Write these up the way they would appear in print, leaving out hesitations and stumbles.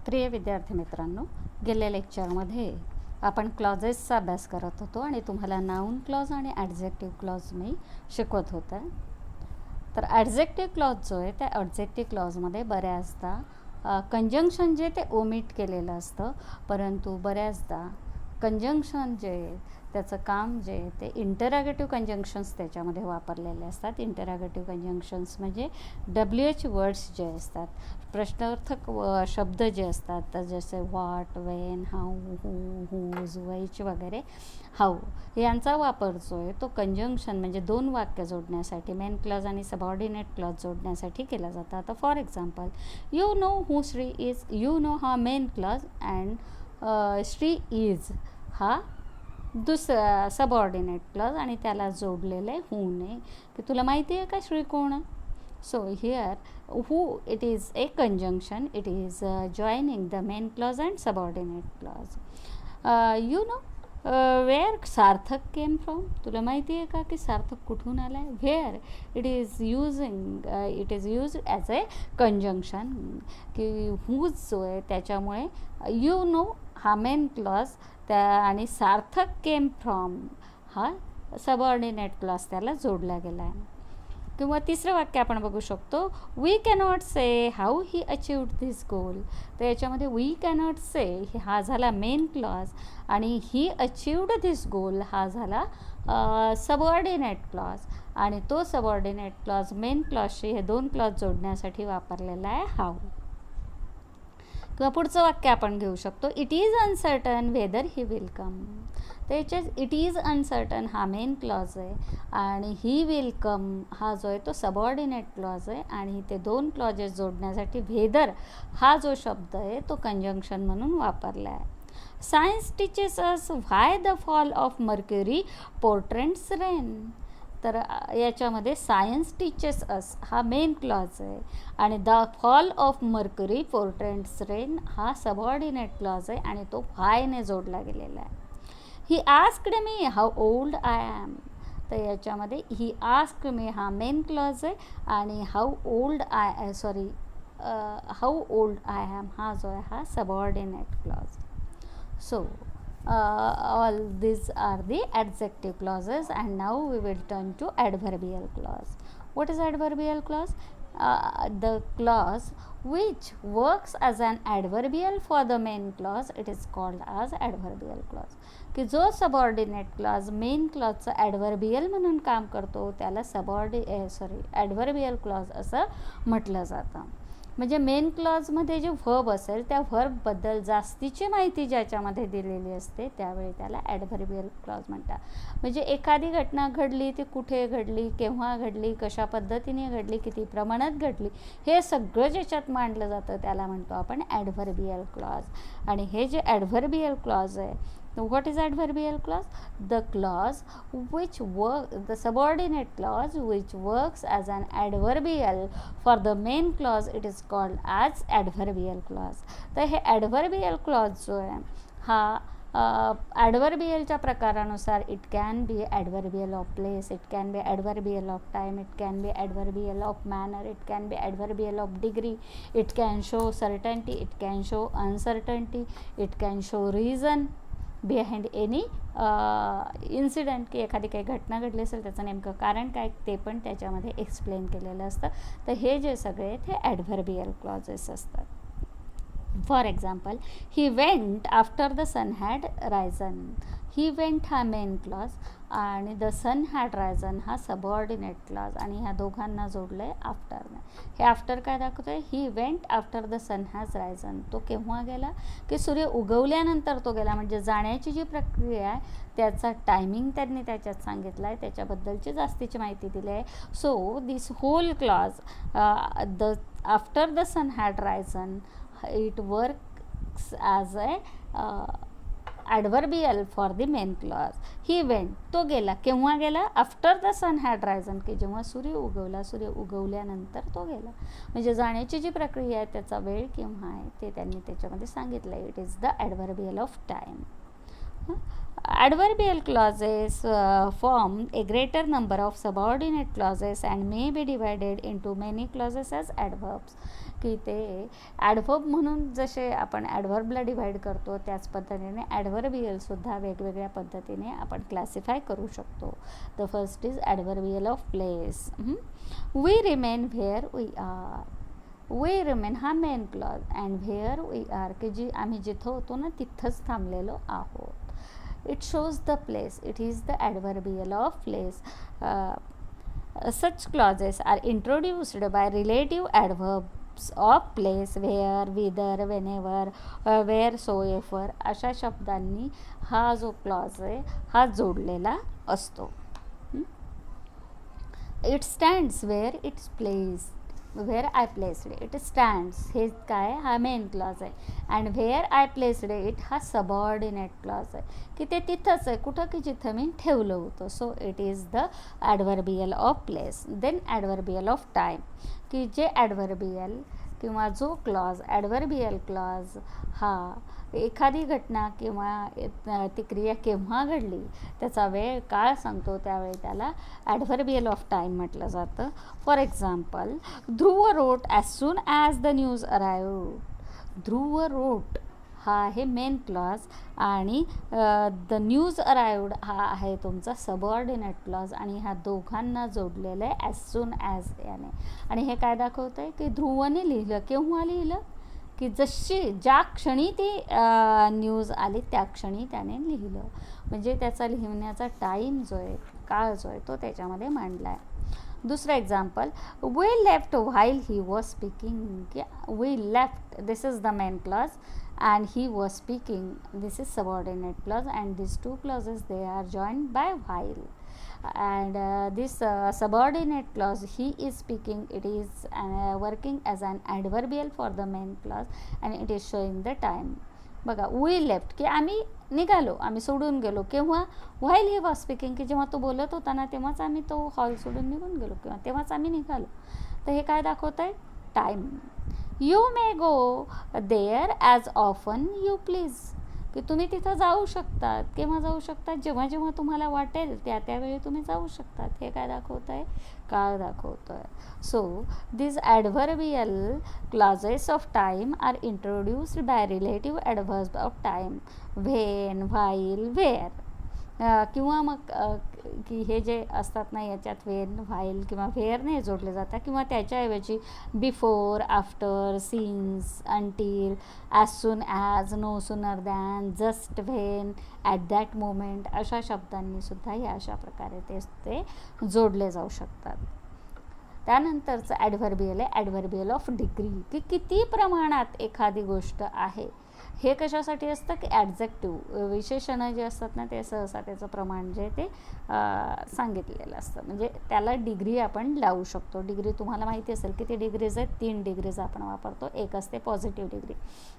प्रिय विद्यार्थी मित्रांनो, गेल्या लेक्चरमध्ये आपण क्लॉजेसचा अभ्यास करत होतो आणि तुम्हाला नाऊन क्लॉज आणि ॲडजेक्टिव्ह क्लॉज मी शिकवत होते. तर ॲडजेक्टिव्ह क्लॉज जो आहे त्या ॲडजेक्टिव्ह क्लॉजमध्ये बऱ्याचदा कंजंक्शन जे ते ओमिट केलेलं असतं, परंतु बऱ्याचदा कंजंक्शन जे त्याचं काम जे ते इंटरॅगेटिव्ह कंजंक्शन्स त्याच्यामध्ये वापरलेले असतात. इंटरॅगेटिव्ह कंजंक्शन्स म्हणजे WH वर्ड्स जे असतात, प्रश्नार्थक शब्द जे असतात, तर जसे what, when, how, whose, which वगैरे, हाऊ यांचा वापर जो आहे तो कंजंक्शन म्हणजे दोन वाक्य जोडण्यासाठी, मेन क्लॉज आणि सबऑर्डिनेट क्लॉज जोडण्यासाठी केला जातो. आता for example, you know who Shri is. You know हा main clause and Shri is हा दुसरा सबऑर्डिनेट क्लॉज आणि त्याला जोडलेलं आहे हूने, की तुला माहिती आहे का श्री कोण आहे. So here who, it is a conjunction, it is joining the main clause and subordinate clause. You know where Sarthak came from. तुला माहिती आहे का की सार्थक कुठून आला आहे. where it is used as a conjunction, की whose जो आहे त्याच्यामुळे you know हा मेन क्लॉज त्या आणि सार्थक केम फ्रॉम हा सबऑर्डिनेट क्लॉज त्याला जोडला गेला आहे. किंवा तिसरं वाक्य आपण बघू शकतो, we cannot say how he achieved this goal. तर याच्यामध्ये वी कॅनॉट से हा झाला मेन क्लॉज आणि ही अचीव्ड धिस गोल हा झाला सबऑर्डिनेट क्लॉज आणि तो सबऑर्डिनेट क्लॉज मेन क्लॉजशी हे दोन क्लॉज जोडण्यासाठी वापरलेला आहे हाऊ. किंवा पुढचं वाक्य आपण घेऊ शकतो, it is uncertain weather he will come. तर याच्यात इट इज अनसर्टन हा मेन क्लॉज आहे आणि ही विल कम हा जो आहे तो सबऑर्डिनेट क्लॉज आहे आणि ते दोन क्लॉजेस जोडण्यासाठी वेदर हा जो शब्द आहे तो कंजंक्शन म्हणून वापरला आहे. Science teaches us why the fall of mercury portends rain. तर याच्यामध्ये सायन्स टीचेस अस हा मेन क्लॉज आहे आणि the fall of mercury portends rain हा सबऑर्डिनेट क्लॉज आहे आणि तो व्हायने जोडला गेलेला आहे. He asked me how old I am. तर याच्यामध्ये ही आस्क्ड मी हा मेन क्लॉज आहे आणि हाऊ ओल्ड आय ॲम हा जो आहे हा subordinate clause. So all these are the adjective clauses and now we will turn to adverbial clause. What is adverbial clause? The clause which works as an adverbial for the main clause, it is called as adverbial clause. की जो subordinate clause main क्लॉजचा ॲडव्हर्बियल म्हणून काम करतो त्याला ॲडव्हर्बियल clause असं म्हटलं जातं. म्हणजे मेन क्लॉजमध्ये जे व्हर्ब असेल त्या व्हर्बबद्दल जास्तीची माहिती ज्याच्यामध्ये दिलेली असते त्यावेळी त्याला ॲडव्हर्बियल क्लॉज म्हणतात. म्हणजे एखादी घटना घडली ती कुठे घडली, केव्हा घडली, कशा पद्धतीने घडली, किती प्रमाणात घडली, हे सगळं ज्याच्यात मांडलं जातं त्याला म्हणतो आपण ॲडव्हर्बियल क्लॉज. आणि हे जे ॲडव्हर्बियल क्लॉज आहे, what is adverbial clause? The clause which the subordinate clause which works as an adverbial for the main clause, it is called as adverbial clause. तर हे adverbial clause जो आहे हा ॲडव्हर्बियलच्या प्रकारानुसार it can be adverbial of place, it can be adverbial of time, it can be adverbial of manner, it can be adverbial of degree, it can show certainty, it can show uncertainty, it can show reason behind any incident, की एखादी काही घटना घडली असेल त्याचं नेमकं कारण काय ते पण त्याच्यामध्ये एक्सप्लेन केलेलं असतं. तर हे जे सगळे ते ॲडव्हर्बियल क्लॉजेस असतात. For example, he went after the sun had risen. He went हा मेन क्लॉज आणि द सन हॅड रायझन हा सबऑर्डिनेट क्लॉज आणि ह्या दोघांना जोडलं आहे आफ्टरने. हे आफ्टर काय दाखवतं आहे, he went after the sun has risen. तो केव्हा गेला, की सूर्य उगवल्यानंतर तो गेला. म्हणजे जाण्याची जी प्रक्रिया आहे त्याचा टायमिंग त्यांनी त्याच्यात सांगितला आहे, त्याच्याबद्दलची जास्तीची माहिती दिली आहे. So this whole clause the after the sun had risen it works as a adverbial for the main clause. He went तो गेला, केव्हा गेला, after the sun had risen, की जेव्हा सूर्य उगवला, सूर्य उगवल्यानंतर तो गेला. म्हणजे जाण्याची जी प्रक्रिया आहे त्याचा वेळ केव्हा आहे ते त्यांनी त्याच्यामध्ये सांगितलं आहे. It is the adverbial of time. Adverbial clauses form a greater number of subordinate clauses and may be divided into many clauses as adverbs. की ते ॲडव्हर्ब म्हणून जसे आपण ॲडव्हर्बला डिव्हाइड करतो त्याच पद्धतीने ॲडव्हर्बियलसुद्धा वेगवेगळ्या पद्धतीने आपण क्लासिफाय करू शकतो. The first is adverbial of place. We remain where we are. We remain हा main clause and where we are की आम्ही जिथं होतो ना तिथंच थांबलेलो आहोत. It shows the place. It is the adverbial of place. Such clauses are introduced by relative adverbs of place, where, whither, whenever, wheresoever अशा शब्दांनी हा जो क्लॉज आहे हा जोडलेला असतो. It stands where it's placed. Where I placed it stands हे काय हा मेन क्लॉज आहे. And where I placed it हा सबऑर्डिनेट क्लॉज आहे की ते तिथंच आहे कुठं की जिथं मी ठेवलं होतं. So it is the adverbial of place. Then adverbial of time की जे ॲडव्हर्बियल किंवा जो क्लॉज ॲडव्हर्बियल क्लॉज हा एखादी घटना किंवा ती क्रिया केव्हा घडली त्याचा वेळ काळ सांगतो त्यावेळी त्याला ॲडव्हर्बियल ऑफ टाईम म्हटलं जातं. For example, Dhruv wrote as soon as the news arrived. Dhruv wrote हा आहे मेन क्लॉज आणि द न्यूज अराइव्ड हा आहे तुमचा सबऑर्डिनेट क्लॉज आणि ह्या दोघांना जोडलेलं आहे ॲज सून ॲज याने. आणि हे काय दाखवतं आहे की ध्रुवने लिहिलं. केव्हा लिहिलं की ज्या क्षणी ती न्यूज आली त्या क्षणी त्याने लिहिलं. म्हणजे त्याचा लिहिण्याचा टाईम जो आहे काळ जो आहे तो त्याच्यामध्ये मांडला आहे. दुसरं example, we left while he was speaking. We left this is the main clause and he was speaking, this is subordinate clause, and these two clauses they are joined by while. And this subordinate clause he is speaking, it is working as an adverbial for the main clause and it is showing the time. बघा, we left की आम्ही निघालो, आम्ही सोडून गेलो. केव्हा? while he was speaking की जेव्हा तो बोलत होता ना तेव्हाच आम्ही तो हॉल सोडून निघून गेलो किंवा तेव्हाच आम्ही निघालो. तर हे काय दाखवत आहे? Time. You may go there as often you please की तुम्ही तिथं जाऊ शकतात. केव्हा जाऊ शकतात? जेव्हा जेव्हा तुम्हाला वाटेल त्यावेळी तुम्ही जाऊ शकतात. हे काय दाखवत आहे? काळ दाखवतं आहे. So this adverbial clauses of time are introduced by relative adverb of time, when, while, where. किंवा मग की हे जे असतात ना याच्यात वेन, व्हाईल किंवा व्हेअरने जोडले जातात किंवा त्याच्याऐवजी before, after, since, until, as soon as, no sooner than, just, when, at that moment अशा शब्दांनीसुद्धा हे अशा प्रकारे ते जोडले जाऊ शकतात. त्यानंतरचं ॲडव्हर्बियल आहे ॲडव्हर्बियल ऑफ डिग्री की किती प्रमाणात एखादी गोष्ट आहे. हे कशासाठी असतं की ॲडजेक्टिव्ह विशेषणं जे असतात ना ते सहसा त्याचं प्रमाण जे ते सांगितलेलं असतं. म्हणजे त्याला डिग्री आपण लावू शकतो. डिग्री तुम्हाला माहिती असेल किती डिग्रीज आहेत? 3 डिग्रीज आपण वापरतो. एक असते पॉझिटिव्ह डिग्री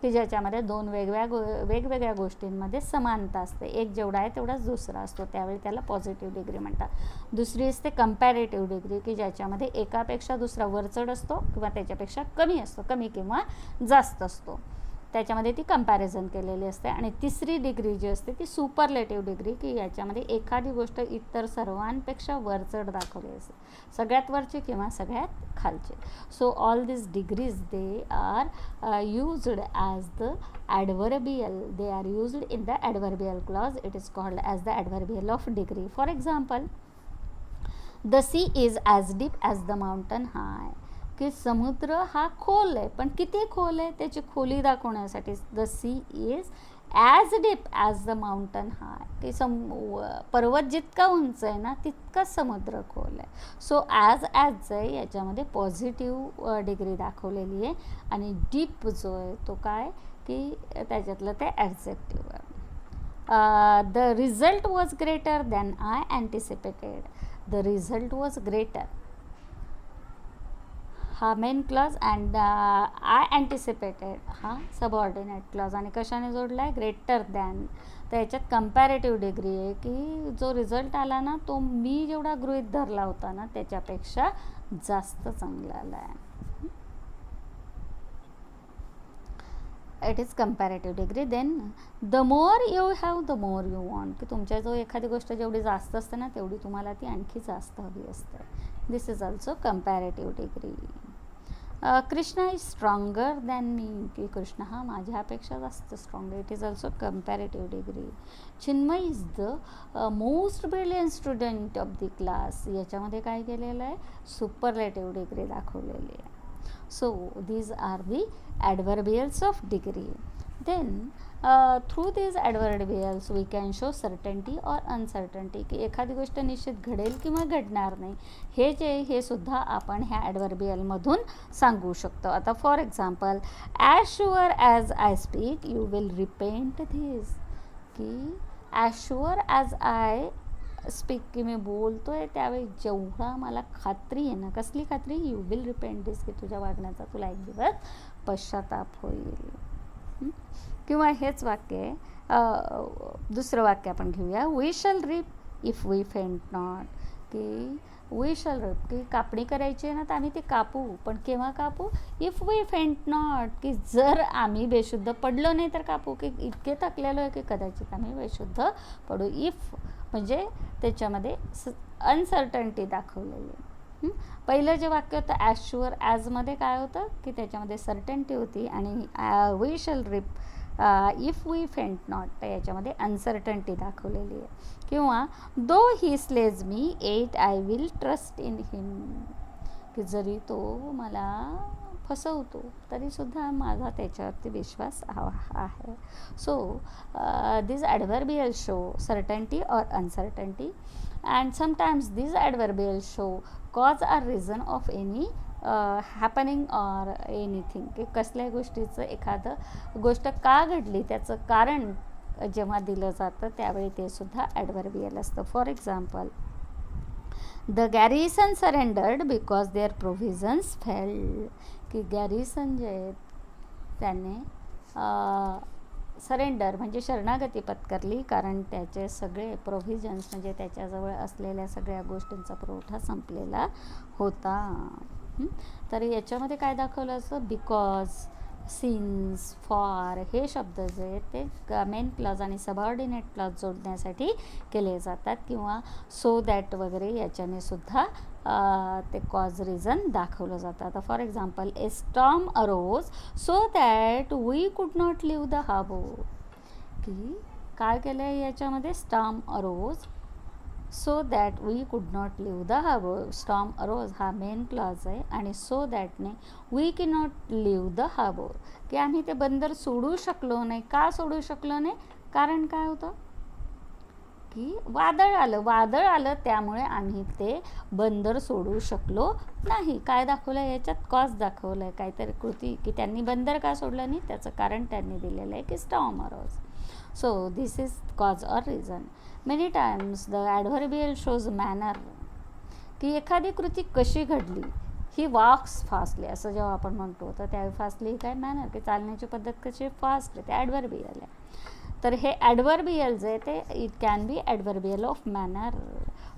की ज्याच्यामध्ये 2 वेगवेगळ्या गोष्टींमध्ये समानता असते. एक जेवढा आहे तेवढाच दुसरा असतो त्यावेळी त्याला पॉझिटिव्ह डिग्री म्हणतात. दुसरी असते कंपॅरेटिव्ह डिग्री की ज्याच्यामध्ये एकापेक्षा दुसरा वरचढ असतो किंवा त्याच्यापेक्षा कमी असतो, कमी किंवा जास्त असतो, त्याच्यामध्ये ती कंपॅरिझन केलेली असते. आणि तिसरी डिग्री जी असते ती सुपरलेटिव्ह डिग्री की याच्यामध्ये एखादी गोष्ट इतर सर्वांपेक्षा वरचढ दाखवली असते, सगळ्यात वरची किंवा सगळ्यात खालची. So all this degrees they are used as the adverbial. They are used in the adverbial clause. It is called as the adverbial of degree. For example, the sea is as deep as the mountain high की समुद्र हा खोल आहे पण किती खोल आहे त्याची खोली दाखवण्यासाठी the sea is as deep as the mountain high की पर्वत जितका उंच आहे ना तितका समुद्र खोल आहे. सो ॲज आहे याच्यामध्ये पॉझिटिव्ह डिग्री दाखवलेली आहे आणि डीप जो आहे तो काय की त्याच्यातलं ते ॲडजेक्टिव्ह आहे. The result was greater than I anticipated. The result was greater हा main clause and I anticipated हा सबऑर्डिनेट क्लॉज. आणि कशाने जोडला आहे? Greater than. तर याच्यात कंपॅरेटिव्ह डिग्री आहे की जो रिझल्ट आला ना तो मी जेवढा गृहीत धरला होता ना त्याच्यापेक्षा जास्त चांगला आला आहे. It is comparative degree. Then the more you have the more you want की तुमच्या जो एखादी गोष्ट जेवढी जास्त असते ना तेवढी तुम्हाला ती आणखी जास्त हवी असते. This is also comparative degree. Krishna is stronger than me, की कृष्ण हा माझ्यापेक्षा जास्त स्ट्रॉंग आहे. It is also comparative degree. Chinmay is the most brilliant student of the class. याच्यामध्ये काय केलेलं आहे, सुपरलेटिव्ह डिग्री दाखवलेली आहे. So these are the adverbials of degree. Then through these adverbials we can show certainty or uncertainty, की एखादी गोष्ट निश्चित घडेल किंवा घडणार नाही, हे जे हे सुद्धा आपण ह्या ॲडव्हर्बियलमधून सांगू शकतो. आता for example, as sure as I speak you will repent this, की as sure as I speak, की मी बोलतो आहे त्यावेळी जेवढा मला खात्री आहे ना, कसली खात्री, यू विल रिपेंट दिस, की तुझ्या वागण्याचा तुला एक दिवस पश्चाताप होईल. किंवा हेच वाक्य आहे, दुसरं वाक्य आपण घेऊया, we shall reap if we faint not, की वी शॅल रिप, की कापणी करायची आहे ना तर आम्ही ते कापू, पण केव्हा कापू, इफ वी फेंट नॉट, की जर आम्ही बेशुद्ध पडलो नाही तर कापू, की इतके थकलेलो आहे की कदाचित आम्ही बेशुद्ध पडू. इफ म्हणजे त्याच्यामध्ये अनसर्टन्टी दाखवलेली आहे. पहिलं जे वाक्य होतं ॲज शुअर ॲजमध्ये काय होतं, की त्याच्यामध्ये सर्टन्टी होती, आणि we shall reap if we faint not, तर याच्यामध्ये अनसर्टन्टी दाखवलेली आहे. किंवा though he slays me yet I will trust in him, की जरी तो मला फसवतो तरीसुद्धा माझा त्याच्यावरती विश्वास आहे. So this adverbial show certainty or uncertainty, and sometimes this adverbial show cause or reason of any happening or anything, की कसल्याही गोष्टीचं एखादं गोष्ट का घडली त्याचं कारण जेव्हा दिलं जातं त्यावेळी ते सुद्धा ॲडव्हर्बियल असतं. For example, the garrison surrendered because their provisions fail, की गॅरिसन जे आहेत त्याने सरेंडर म्हणजे शरणागती पत्करली कारण त्याचे सगळे प्रोव्हिजन्स म्हणजे त्याच्याजवळ असलेल्या सगळ्या गोष्टींचा पुरवठा संपलेला होता. तर याच्यामध्ये काय दाखवलं असं, बिकॉज, सिन्स, फॉर हे शब्द जे आहेत ते मेन क्लॉज आणि सबऑर्डिनेट क्लॉज जोडण्यासाठी केले जातात, किंवा सो दॅट वगैरे याच्याने सुद्धा ते कॉज रिझन दाखवलं जातं. आता for example, a storm arose so that we could not leave the harbour, की काय केलं आहे याच्यामध्ये, storm arose so that we could not leave the harbour. Storm arose हा मेन क्लॉज आहे आणि सो दॅटने वी की नॉट लिव्ह द हार्बर, की आम्ही ते बंदर सोडू शकलो नाही. का सोडू शकलो नाही, कारण काय होतं, की वादळ आलं त्यामुळे आम्ही ते बंदर सोडू शकलो नाही. काय दाखवलं आहे याच्यात, कॉज दाखवलं आहे, काहीतरी कृती, की त्यांनी बंदर का सोडलं नाही त्याचं कारण त्यांनी दिलेलं आहे की storm arose. So this is cause or reason. Many times the adverbial shows manner, की एखादी कृती कशी घडली, ही वॉक्स फास्टली असं जेव्हा आपण म्हणतो तर त्यावेळी फास्टली काय मॅनर, की चालण्याची पद्धत कशी फास्ट आहे, ते ॲडव्हर्बियल आहे. तर हे ॲडव्हर्बियल जे ते it can be adverbial of manner.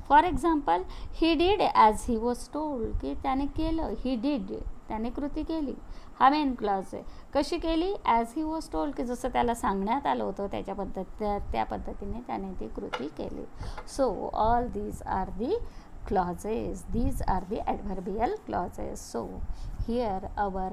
For example, he did as he was told, की त्याने केलं, ही डीड त्याने कृती केली, हा मेन क्लॉज आहे. कशी केली, ॲज ही वॉज टोल्ड, की जसं त्याला सांगण्यात आलं होतं त्या पद्धतीने त्याने ती कृती केली. So all these are the clauses, these are the adverbial clauses. So here our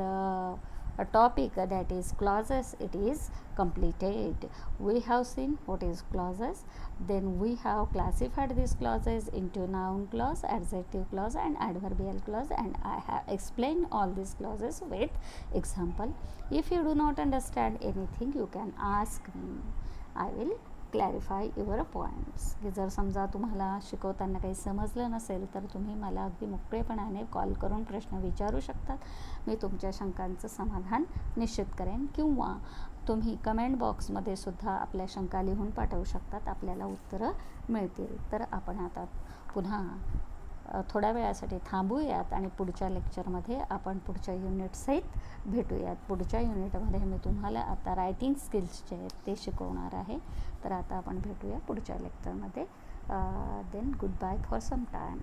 topic that is clauses, it is completed. We have seen what is clauses, then we have classified these clauses into noun clause, adjective clause and adverbial clause, and I have explained all these clauses with example. If you do not understand anything, you can ask me, I will clarify your points. की जर समजा तुम्हाला शिकवताना काही समजलं नसेल तर तुम्ही मला अगदी मोकळेपणाने कॉल करून प्रश्न विचारू शकतात. मी तुमच्या शंकांचं समाधान निश्चित करेन, किंवा तुम्ही कमेंट बॉक्समध्ये सुद्धा आपल्या शंका लिहून पाठवू शकतात, आपल्याला उत्तरं मिळतील. तर आपण आता पुन्हा थोड्या वेळासाठी थांबूयात आणि पुढच्या लेक्चरमध्ये आपण पुढच्या युनिटसहित भेटूयात. पुढच्या युनिटमध्ये मी तुम्हाला आता रायटिंग स्किल्स जे आहेत ते शिकवणार आहे. तर आता आपण भेटूया पुढच्या लेक्चरमध्ये. Then goodbye for some time.